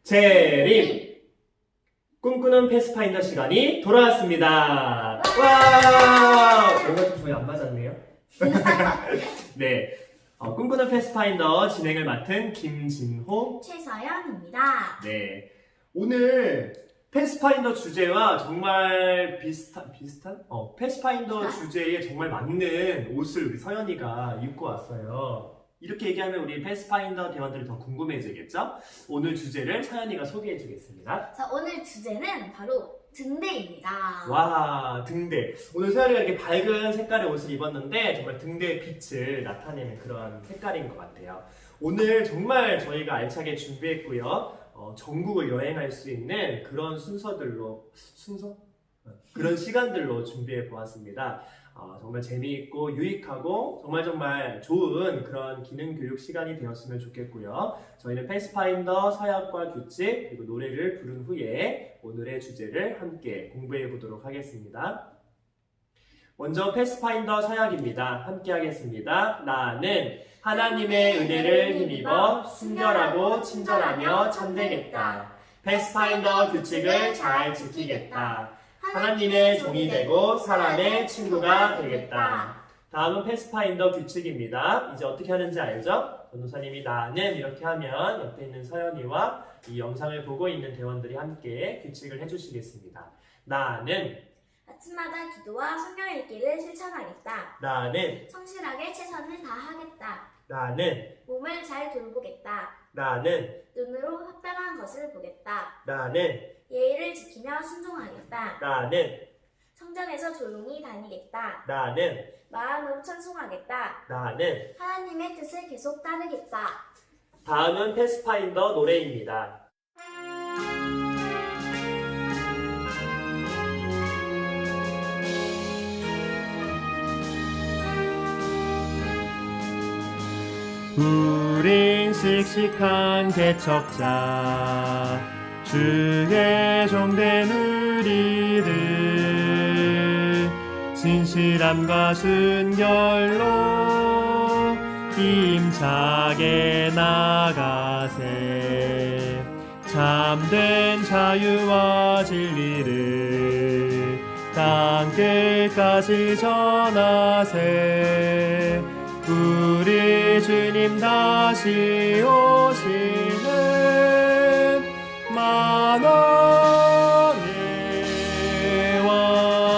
재림! 꿈꾸는 패스파인더 시간이 돌아왔습니다. 와! 뭔가 좀 저희 안 맞았네요. 네. 꿈꾸는 패스파인더 진행을 맡은 김진호, 최서연입니다. 네. 오늘 패스파인더 주제와 정말 비슷한? 패스파인더 주제에 정말 맞는 옷을 우리 서연이가 입고 왔어요. 이렇게 얘기하면 우리 패스파인더 대원들이 더 궁금해지겠죠? 오늘 주제를 서연이가 소개해 주겠습니다. 자, 오늘 주제는 바로 등대입니다. 와, 등대. 오늘 서연이가 이렇게 밝은 색깔의 옷을 입었는데 정말 등대의 빛을 나타내는 그런 색깔인 것 같아요. 오늘 정말 저희가 알차게 준비했고요. 전국을 여행할 수 있는 그런 그런 시간들로 준비해 보았습니다. 정말 재미있고 유익하고 정말 좋은 그런 기능 교육 시간이 되었으면 좋겠고요. 저희는 패스파인더 서약과 규칙 그리고 노래를 부른 후에 오늘의 주제를 함께 공부해 보도록 하겠습니다. 먼저 패스파인더 서약입니다. 함께 하겠습니다. 나는 하나님의 은혜를 힘입어 순결하고 친절하며 참되겠다. 패스파인더 규칙을 잘 지키겠다. 하나님의 종이 되고 사람의 친구가 되겠다. 다음은 패스파인더 규칙입니다. 이제 어떻게 하는지 알죠? 전도사님이 나는 이렇게 하면 옆에 있는 서연이와 이 영상을 보고 있는 대원들이 함께 규칙을 해주시겠습니다. 나는 아침마다 기도와 성경 읽기를 실천하겠다. 나는 성실하게 최선을 다하겠다. 나는 몸을 잘 돌보겠다. 나는 눈으로 합당한 것을 보겠다. 나는 예의를 지키며 순종하겠다. 나는 성전에서 조용히 다니겠다. 나는 마음으로 찬송하겠다. 나는 하나님의 뜻을 계속 따르겠다. 다음은 패스파인더 노래입니다. 우린 씩씩한 개척자 주의 종된 우리들 진실함과 순결로 힘차게 나가세 참된 자유와 진리를 땅끝까지 전하세 우리 주님 다시 오시는 만왕의 왕.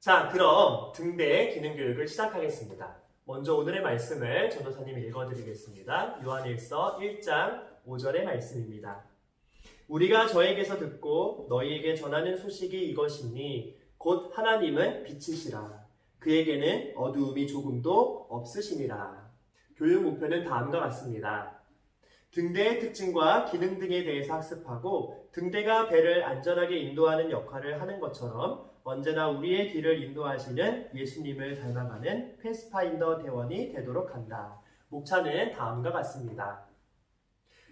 자, 그럼 등대 기능 교육을 시작하겠습니다. 먼저 오늘의 말씀을 전도사님이 읽어드리겠습니다. 요한일서 1장 5절의 말씀입니다. 우리가 저에게서 듣고 너희에게 전하는 소식이 이것이니 곧 하나님은 빛이시라. 그에게는 어두움이 조금도 없으시니라. 교육 목표는 다음과 같습니다. 등대의 특징과 기능 등에 대해서 학습하고 등대가 배를 안전하게 인도하는 역할을 하는 것처럼 언제나 우리의 길을 인도하시는 예수님을 닮아가는 패스파인더 대원이 되도록 한다. 목차는 다음과 같습니다.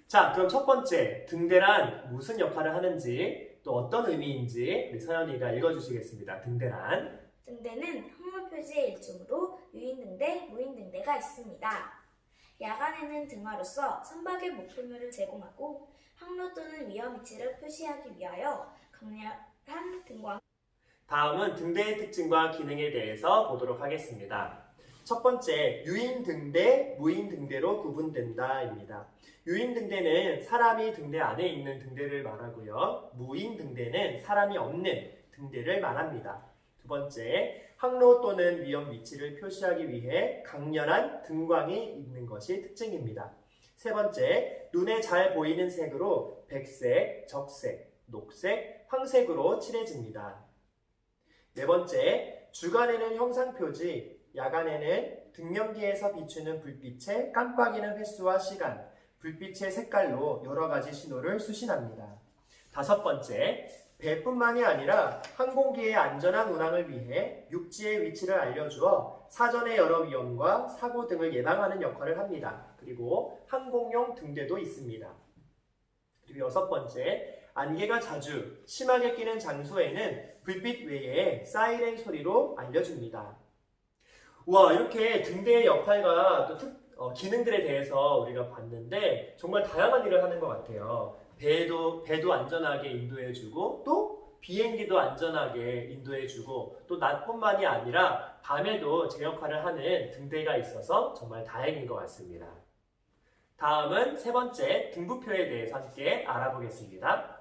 자, 그럼 첫 번째, 등대란 무슨 역할을 하는지 또 어떤 의미인지 우리 서연이가 읽어주시겠습니다. 등대란 등대는 항로 표지의 일종으로 유인등대, 무인등대가 있습니다. 야간에는 등화로서 선박의 목표물을 제공하고 항로 또는 위험 위치를 표시하기 위하여 강렬한 등광. 다음은 등대의 특징과 기능에 대해서 보도록 하겠습니다. 첫 번째, 유인등대, 무인등대로 구분된다입니다. 유인등대는 사람이 등대 안에 있는 등대를 말하고요. 무인등대는 사람이 없는 등대를 말합니다. 두 번째, 항로 또는 위험 위치를 표시하기 위해 강렬한 등광이 있는 것이 특징입니다. 세 번째, 눈에 잘 보이는 색으로 백색, 적색, 녹색, 황색으로 칠해집니다. 네 번째, 주간에는 형상표지, 야간에는 등명기에서 비추는 불빛의 깜빡이는 횟수와 시간, 불빛의 색깔로 여러 가지 신호를 수신합니다. 다섯 번째, 배뿐만이 아니라 항공기의 안전한 운항을 위해 육지의 위치를 알려주어 사전에 여러 위험과 사고 등을 예방하는 역할을 합니다. 그리고 항공용 등대도 있습니다. 그리고 여섯 번째, 안개가 자주 심하게 끼는 장소에는 불빛 외에 사이렌 소리로 알려줍니다. 와, 이렇게 등대의 역할과 또 기능들에 대해서 우리가 봤는데 정말 다양한 일을 하는 것 같아요. 배도 안전하게 인도해주고 또 비행기도 안전하게 인도해주고 또 낮뿐만이 아니라 밤에도 제 역할을 하는 등대가 있어서 정말 다행인 것 같습니다. 다음은 세 번째 등부표에 대해서 함께 알아보겠습니다.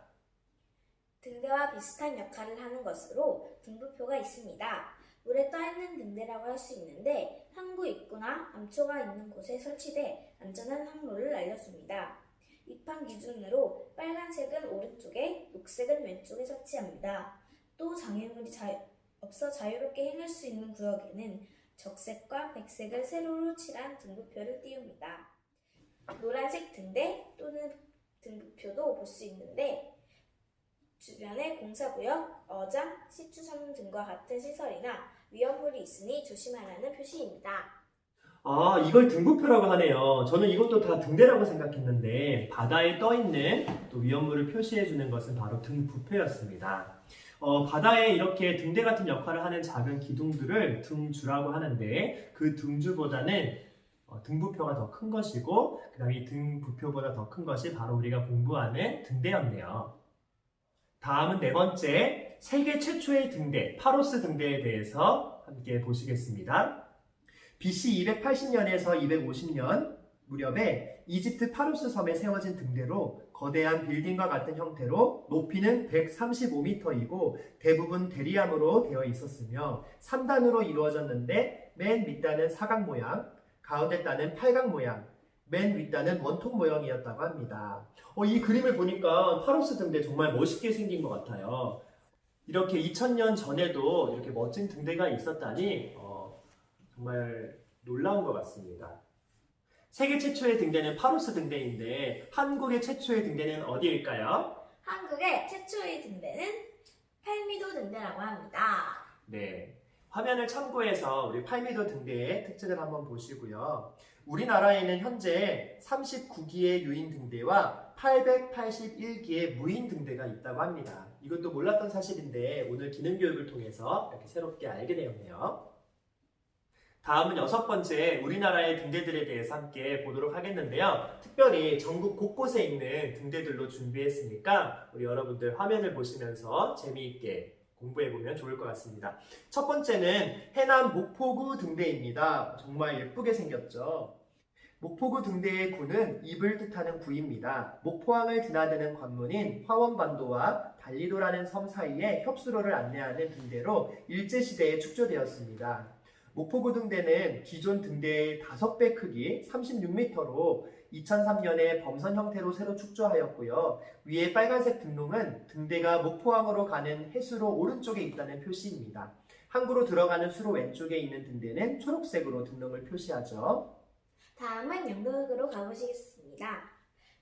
등대와 비슷한 역할을 하는 것으로 등부표가 있습니다. 물에 떠있는 등대라고 할 수 있는데 항구 입구나 암초가 있는 곳에 설치돼 안전한 항로를 알려줍니다. 입항 기준으로 빨간색은 오른쪽에, 녹색은 왼쪽에 설치합니다. 또 장애물이 없어 자유롭게 행할 수 있는 구역에는 적색과 백색을 세로로 칠한 등부표를 띄웁니다. 노란색 등대 또는 등부표도 볼 수 있는데 주변에 공사구역, 어장, 시추선 등과 같은 시설이나 위험물이 있으니 조심하라는 표시입니다. 아, 이걸 등부표라고 하네요. 저는 이것도 다 등대라고 생각했는데 바다에 떠있는 또 위험물을 표시해주는 것은 바로 등부표였습니다. 바다에 이렇게 등대 같은 역할을 하는 작은 기둥들을 등주라고 하는데 그 등주보다는 등부표가 더 큰 것이고 그 다음에 이 등부표보다 더 큰 것이 바로 우리가 공부하는 등대였네요. 다음은 네 번째, 세계 최초의 등대, 파로스 등대에 대해서 함께 보시겠습니다. BC 280년에서 250년 무렵에 이집트 파로스 섬에 세워진 등대로 거대한 빌딩과 같은 형태로 높이는 135m이고 대부분 대리암으로 되어 있었으며 3단으로 이루어졌는데 맨 밑단은 사각 모양, 가운데 단은 팔각 모양, 맨 윗단은 원통 모양이었다고 합니다. 이 그림을 보니까 파로스 등대 정말 멋있게 생긴 것 같아요. 이렇게 2000년 전에도 이렇게 멋진 등대가 있었다니 정말 놀라운 것 같습니다. 세계 최초의 등대는 파로스 등대인데 한국의 최초의 등대는 어디일까요? 한국의 최초의 등대는 팔미도 등대라고 합니다. 네, 화면을 참고해서 우리 팔미도 등대의 특징을 한번 보시고요. 우리나라에는 현재 39기의 유인 등대와 881기의 무인 등대가 있다고 합니다. 이것도 몰랐던 사실인데 오늘 기능교육을 통해서 이렇게 새롭게 알게 되었네요. 다음은 여섯 번째, 우리나라의 등대들에 대해서 함께 보도록 하겠는데요. 특별히 전국 곳곳에 있는 등대들로 준비했으니까 우리 여러분들 화면을 보시면서 재미있게 공부해보면 좋을 것 같습니다. 첫 번째는 해남 목포구 등대입니다. 정말 예쁘게 생겼죠? 목포구 등대의 구는 입을 뜻하는 구입니다. 목포항을 드나드는 관문인 화원반도와 달리도라는 섬 사이에 협수로를 안내하는 등대로 일제시대에 축조되었습니다. 목포구 등대는 기존 등대의 5배 크기 36m로 2003년에 범선 형태로 새로 축조하였고요. 위에 빨간색 등롱은 등대가 목포항으로 가는 해수로 오른쪽에 있다는 표시입니다. 항구로 들어가는 수로 왼쪽에 있는 등대는 초록색으로 등롱을 표시하죠. 다음은 영덕으로 가보시겠습니다.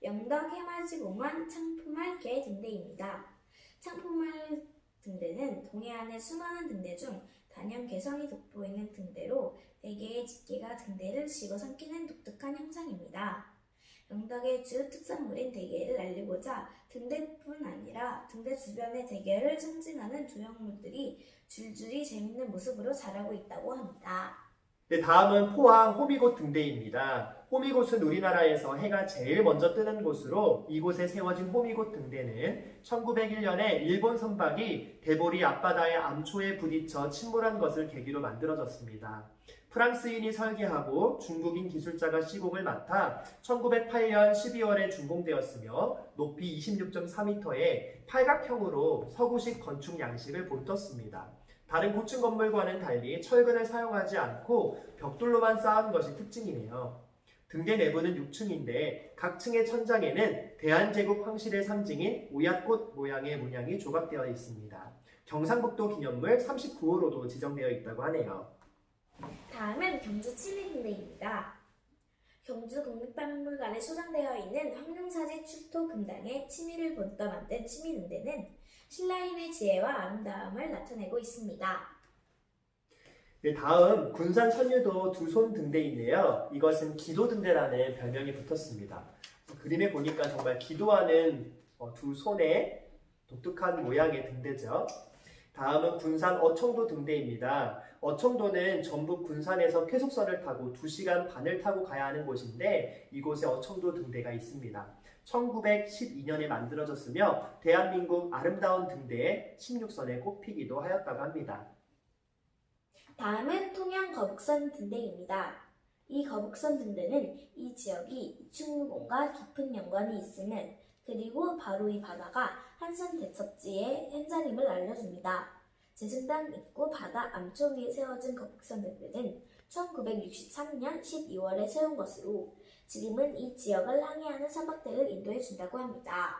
영덕 해맞이공원 창포말 개 등대입니다. 창포말 등대는 동해안의 수많은 등대 중 단연 개성이 돋보이는 등대로 4개의 집게가 등대를 집어삼키는 독특한 형상입니다. 영덕의 주 특산물인 대게를 알리고자 등대뿐 아니라 등대 주변의 대게를 상징하는 조형물들이 줄줄이 재밌는 모습으로 자라고 있다고 합니다. 네, 다음은 포항 호미곶 등대입니다. 호미곶은 우리나라에서 해가 제일 먼저 뜨는 곳으로 이곳에 세워진 호미곶 등대는 1901년에 일본 선박이 대보리 앞바다의 암초에 부딪혀 침몰한 것을 계기로 만들어졌습니다. 프랑스인이 설계하고 중국인 기술자가 시공을 맡아 1908년 12월에 준공되었으며 높이 26.4m의 팔각형으로 서구식 건축 양식을 본떴습니다. 다른 고층 건물과는 달리 철근을 사용하지 않고 벽돌로만 쌓은 것이 특징이네요. 등대 내부는 6층인데 각 층의 천장에는 대한제국 황실의 상징인 오얏꽃 모양의 문양이 조각되어 있습니다. 경상북도 기념물 39호로도 지정되어 있다고 하네요. 다음은 경주 치미등대입니다. 경주 국립박물관에 소장되어 있는 황릉사지 출토 금당의 치미를 본떠 만든 치미등대는 신라인의 지혜와 아름다움을 나타내고 있습니다. 네, 다음 군산 선유도 두손 등대인데요. 이것은 기도등대라는 별명이 붙었습니다. 그림에 보니까 정말 기도하는 두 손의 독특한 모양의 등대죠. 다음은 군산 어청도 등대입니다. 어청도는 전북 군산에서 쾌속선을 타고 2시간 반을 타고 가야 하는 곳인데 이곳에 어청도 등대가 있습니다. 1912년에 만들어졌으며 대한민국 아름다운 등대의 16선에 꼽히기도 하였다고 합니다. 다음은 통영 거북선 등대입니다. 이 거북선 등대는 이 지역이 이충무공과 깊은 연관이 있음을, 그리고 바로 이 바다가 한산 대첩지의 현장임을 알려줍니다. 제승당 입구 바다 암초 위에 세워진 거북선 등대는 1963년 12월에 세운 것으로 지금은 이 지역을 항해하는 선박들을 인도해 준다고 합니다.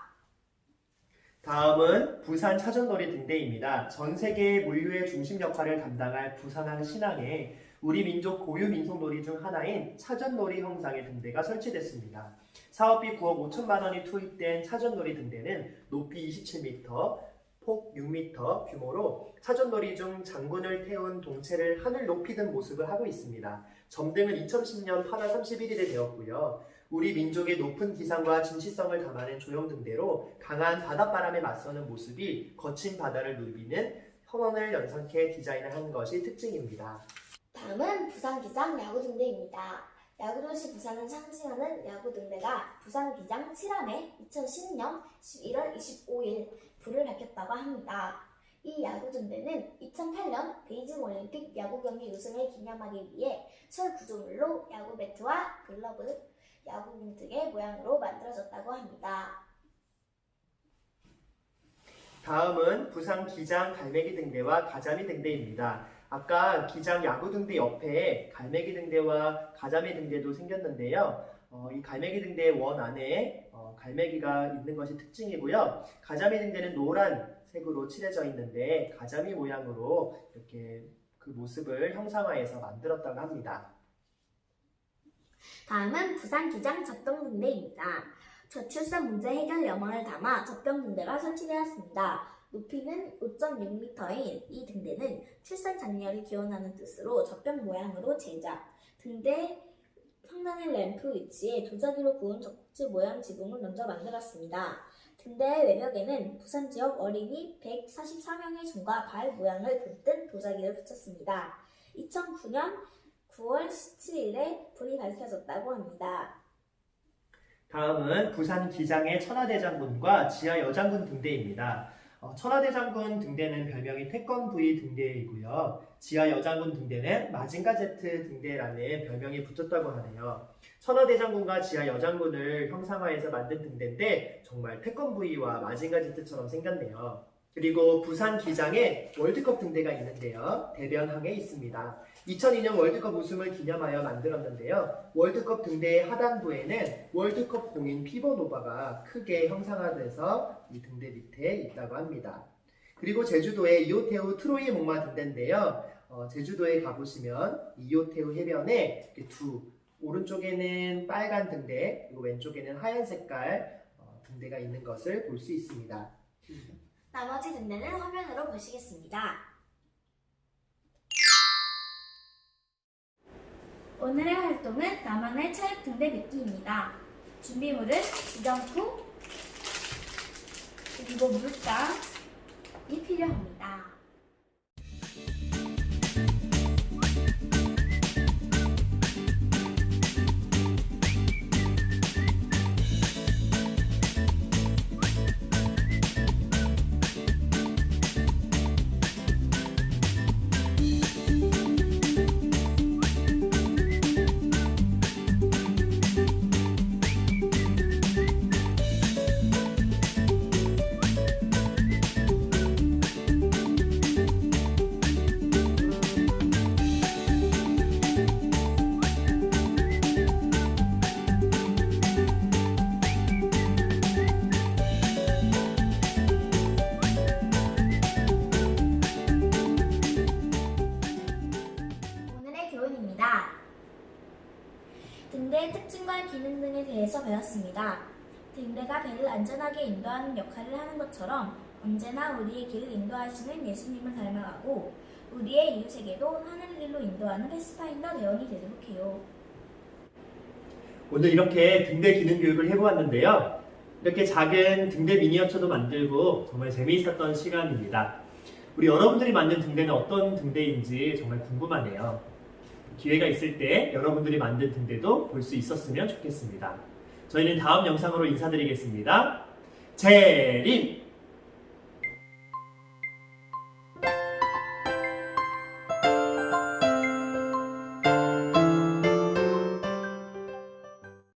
다음은 부산 차전놀이 등대입니다. 전 세계 물류의 중심 역할을 담당할 부산항 신항에 우리 민족 고유 민속놀이 중 하나인 차전놀이 형상의 등대가 설치됐습니다. 사업비 9억 5천만 원이 투입된 차전놀이 등대는 높이 27m, 폭 6m 규모로 차전놀이 중 장군을 태운 동체를 하늘 높이 든 모습을 하고 있습니다. 점등은 2010년 8월 31일에 되었고요. 우리 민족의 높은 기상과 진시성을 담아낸 조형 등대로 강한 바닷바람에 맞서는 모습이 거친 바다를 누비는 선원을 연상케 디자인을 한 것이 특징입니다. 다음은 부산기장 야구등대입니다. 야구도시 부산을 상징하는 야구등대가 부산기장 7함에 2010년 11월 25일 불을 밝혔다고 합니다. 이 야구등대는 2008년 베이징 올림픽 야구 경기 우승을 기념하기 위해 철 구조물로 야구 배트와 글러브, 야구공 등의 모양으로 만들어졌다고 합니다. 다음은 부산 기장 갈매기 등대와 가자미 등대입니다. 아까 기장 야구 등대 옆에 갈매기 등대와 가자미 등대도 생겼는데요. 이 갈매기 등대의 원 안에 갈매기가 있는 것이 특징이고요. 가자미 등대는 노란색으로 칠해져 있는데 가자미 모양으로 이렇게 그 모습을 형상화해서 만들었다고 합니다. 다음은 부산기장 젖병등대입니다. 저출산 문제 해결 여망을 담아 젖병등대가 설치되었습니다. 높이는 5.6m인 이 등대는 출산 장려를 기원하는 뜻으로 젖병 모양으로 제작, 등대 상단의 램프 위치에 도자기로 구운 젖꼭지 모양 지붕을 먼저 만들었습니다. 등대의 외벽에는 부산 지역 어린이 144명의 손과 발 모양을 듬뜬 도자기를 붙였습니다. 2009년 9월 17일에 불이 밝혀졌다고 합니다. 다음은 부산 기장의 천하대장군과 지하 여장군 등대입니다. 천하대장군 등대는 별명이 태권 V 등대이고요. 지하 여장군 등대는 마징가 제트 등대라는 별명이 붙었다고 하네요. 천하대장군과 지하 여장군을 형상화해서 만든 등대인데 정말 태권 V와 마징가 제트처럼 생겼네요. 그리고 부산 기장에 월드컵 등대가 있는데요. 대변항에 있습니다. 2002년 월드컵 우승을 기념하여 만들었는데요. 월드컵 등대의 하단부에는 월드컵 공인 피버노바가 크게 형상화돼서 이 등대 밑에 있다고 합니다. 그리고 제주도의 이오테우 트로이 목마 등대인데요. 제주도에 가보시면 이오테우 해변에 오른쪽에는 빨간 등대, 그리고 왼쪽에는 하얀 색깔 등대가 있는 것을 볼 수 있습니다. 나머지 등대는 화면으로 보시겠습니다. 오늘의 활동은 나만의 차액 등대 맺기입니다. 준비물은 지점프 그리고 물감이 필요합니다. 등대의 특징과 기능 등에 대해서 배웠습니다. 등대가 배를 안전하게 인도하는 역할을 하는 것처럼 언제나 우리의 길을 인도하시는 예수님을 닮아가고 우리의 이웃에게도 하늘 길로 인도하는 패스파인더 대원이 되도록 해요. 오늘 이렇게 등대 기능 교육을 해보았는데요. 이렇게 작은 등대 미니어처도 만들고 정말 재미있었던 시간입니다. 우리 여러분들이 만든 등대는 어떤 등대인지 정말 궁금하네요. 기회가 있을 때 여러분들이 만든 등대도 볼 수 있었으면 좋겠습니다. 저희는 다음 영상으로 인사드리겠습니다. 재림!